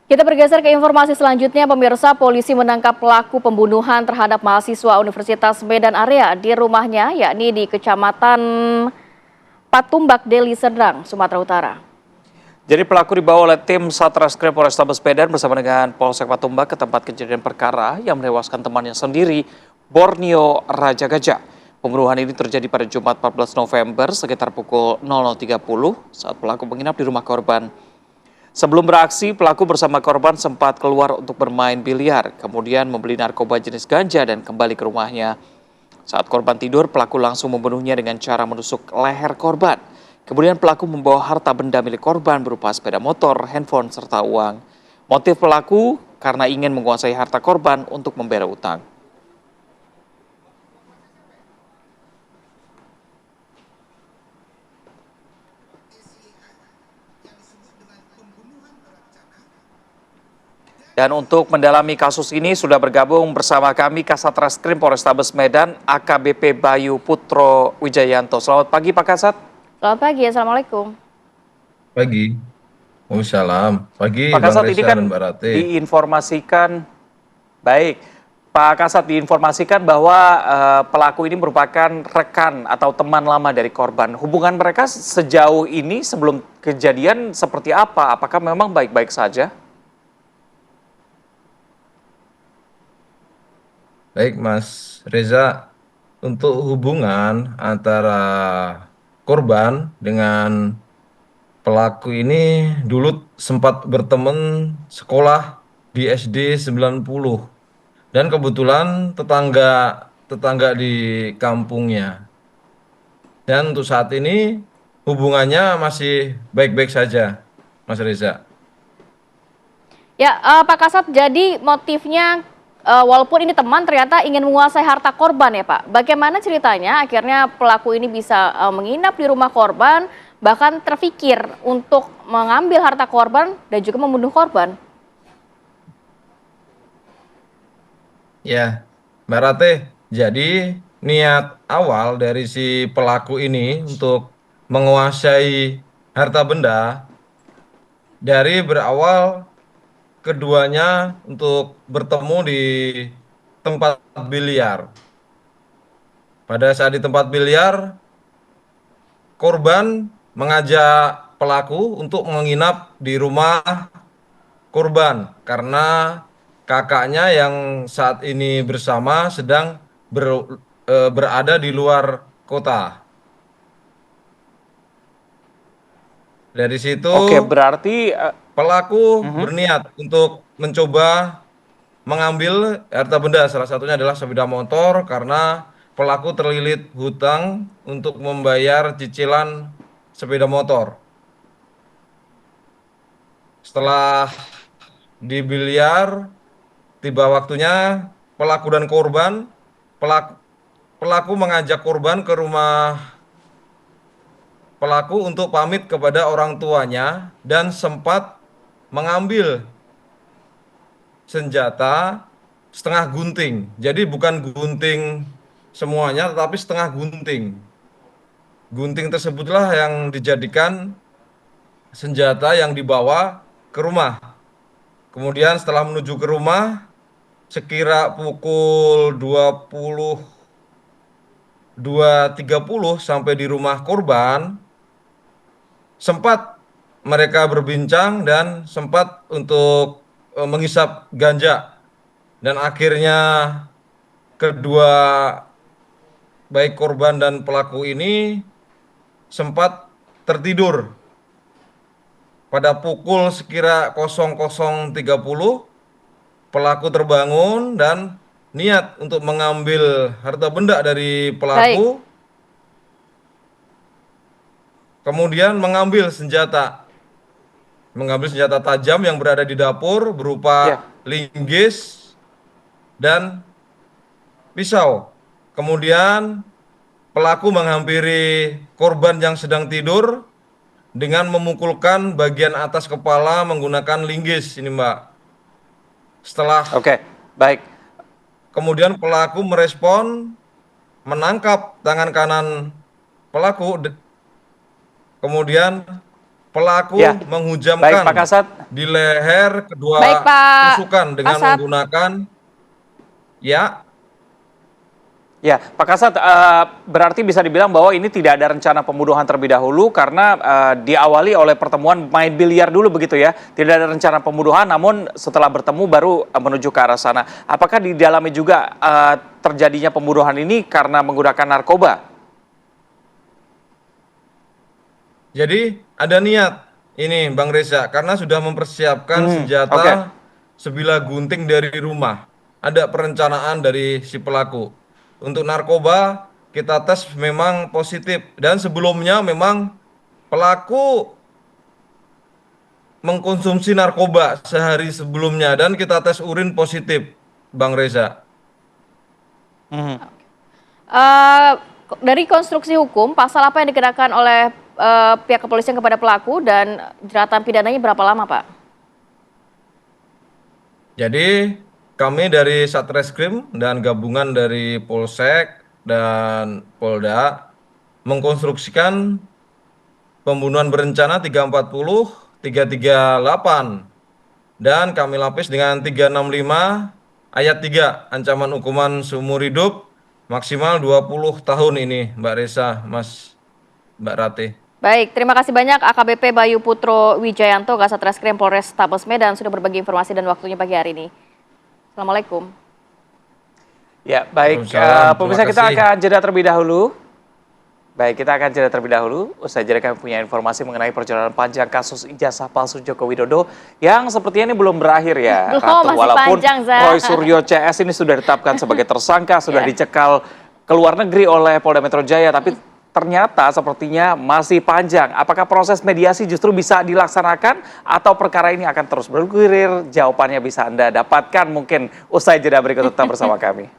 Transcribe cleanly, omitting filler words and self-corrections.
Kita bergeser ke informasi selanjutnya, pemirsa. Polisi menangkap pelaku pembunuhan terhadap mahasiswa Universitas Medan Area di rumahnya, yakni di Kecamatan Patumbak, Deli Serdang, Sumatera Utara. Jadi pelaku dibawa oleh tim Satreskrim Polrestabes Medan bersama dengan Polsek Patumbak ke tempat kejadian perkara yang menewaskan temannya sendiri, Borneo Raja Gajah. Pembunuhan ini terjadi pada Jumat 14 November sekitar pukul 00.30 saat pelaku menginap di rumah korban. Sebelum beraksi, pelaku bersama korban sempat keluar untuk bermain biliar, kemudian membeli narkoba jenis ganja dan kembali ke rumahnya. Saat korban tidur, pelaku langsung membunuhnya dengan cara menusuk leher korban. Kemudian pelaku membawa harta benda milik korban berupa sepeda motor, handphone, serta uang. Motif pelaku karena ingin menguasai harta korban untuk membayar utang. Dan untuk mendalami kasus ini sudah bergabung bersama kami Kasat Reskrim Polrestabes Medan, AKBP Bayu Putro Wijayanto. Selamat pagi Pak Kasat. Selamat pagi, Assalamualaikum. Pagi. Waalaikumsalam. Pagi Pak Bang Kasat, ini Reza kan dan Mbak Rate. diinformasikan, baik, Pak Kasat diinformasikan bahwa pelaku ini merupakan rekan atau teman lama dari korban. Hubungan mereka sejauh ini sebelum kejadian seperti apa? Apakah memang baik-baik saja? Baik Mas Reza, untuk hubungan antara korban dengan pelaku ini dulu sempat berteman sekolah di SD 90 dan kebetulan tetangga tetangga di kampungnya. Dan untuk saat ini hubungannya masih baik-baik saja, Mas Reza. Ya, Pak Kasat, jadi motifnya walaupun ini teman ternyata ingin menguasai harta korban ya Pak. Bagaimana ceritanya akhirnya pelaku ini bisa menginap di rumah korban, bahkan terfikir untuk mengambil harta korban dan juga membunuh korban? Ya, Mbak Rate, jadi niat awal dari si pelaku ini untuk menguasai harta benda dari berawal keduanya untuk bertemu di tempat biliar. Pada saat di tempat biliar, korban mengajak pelaku untuk menginap di rumah korban karena kakaknya yang saat ini bersama sedang berada di luar kota. Dari situ Oke, berarti pelaku mhm. berniat untuk mencoba mengambil harta benda, salah satunya adalah sepeda motor karena pelaku terlilit hutang untuk membayar cicilan sepeda motor. Setelah di biliar, tiba waktunya pelaku dan korban, pelaku, pelaku mengajak korban ke rumah pelaku untuk pamit kepada orang tuanya dan sempat mengambil senjata setengah gunting. Jadi bukan gunting semuanya, tetapi setengah gunting. Gunting tersebutlah yang dijadikan senjata yang dibawa ke rumah. Kemudian setelah menuju ke rumah, sekira pukul 22.30 sampai di rumah korban, sempat mereka berbincang dan sempat untuk menghisap ganja. Dan akhirnya kedua baik korban dan pelaku ini sempat tertidur. Pada pukul sekira 00.30, pelaku terbangun dan niat untuk mengambil harta benda dari Baik, pelaku, kemudian mengambil senjata tajam yang berada di dapur Ya. berupa linggis dan pisau. Kemudian pelaku menghampiri korban yang sedang tidur dengan memukulkan bagian atas kepala menggunakan linggis ini, Mbak. Setelah Oke, baik. kemudian pelaku merespon menangkap tangan kanan pelaku, kemudian pelaku Ya, baik menghujamkan Pak Kasat. di leher kedua Baik Pak tusukan dengan Kasat. menggunakan ya. Ya, Pak Kasat, berarti bisa dibilang bahwa ini tidak ada rencana pembunuhan terlebih dahulu karena diawali oleh pertemuan main biliar dulu begitu ya. Tidak ada rencana pembunuhan, namun setelah bertemu baru menuju ke arah sana. Apakah di dalamnya juga terjadinya pembunuhan ini karena menggunakan narkoba? Jadi ada niat ini Bang Reza karena sudah mempersiapkan Oke. senjata sebilah gunting dari rumah. Ada perencanaan dari si pelaku. Untuk narkoba kita tes memang positif dan sebelumnya memang pelaku mengkonsumsi narkoba sehari sebelumnya dan kita tes urin positif, Bang Reza. Mhm. Eh, dari konstruksi hukum, pasal apa yang dikenakan oleh pihak kepolisian kepada pelaku dan jeratan pidananya berapa lama, Pak? Jadi kami dari Satreskrim dan gabungan dari Polsek dan Polda mengkonstruksikan pembunuhan berencana 340, 338 dan kami lapis dengan 365 ayat 3 ancaman hukuman seumur hidup maksimal 20 tahun ini Mbak Reza, Mbak Ratih. Baik, terima kasih banyak AKBP Bayu Putro Wijayanto, Kasat Reskrim Polres Tabes Medan sudah berbagi informasi dan waktunya pagi hari ini. Assalamualaikum. Ya, baik. Waalaikumsalam. Pemirsa, Terima kita kasih. akan jeda terlebih dahulu. Baik, kita akan jeda terlebih dahulu. Usai jeda kami punya informasi mengenai perjalanan panjang kasus ijazah palsu Joko Widodo yang sepertinya ini belum berakhir ya, Belum, Ratu. masih Walaupun panjang, Zah. Roy Suryo CS ini sudah ditetapkan sebagai tersangka, sudah Ya. dicekal ke luar negeri oleh Polda Metro Jaya, tapi ternyata sepertinya masih panjang. Apakah proses mediasi justru bisa dilaksanakan atau perkara ini akan terus bergulir? Jawabannya bisa Anda dapatkan mungkin usai jeda berikut, tetap bersama kami.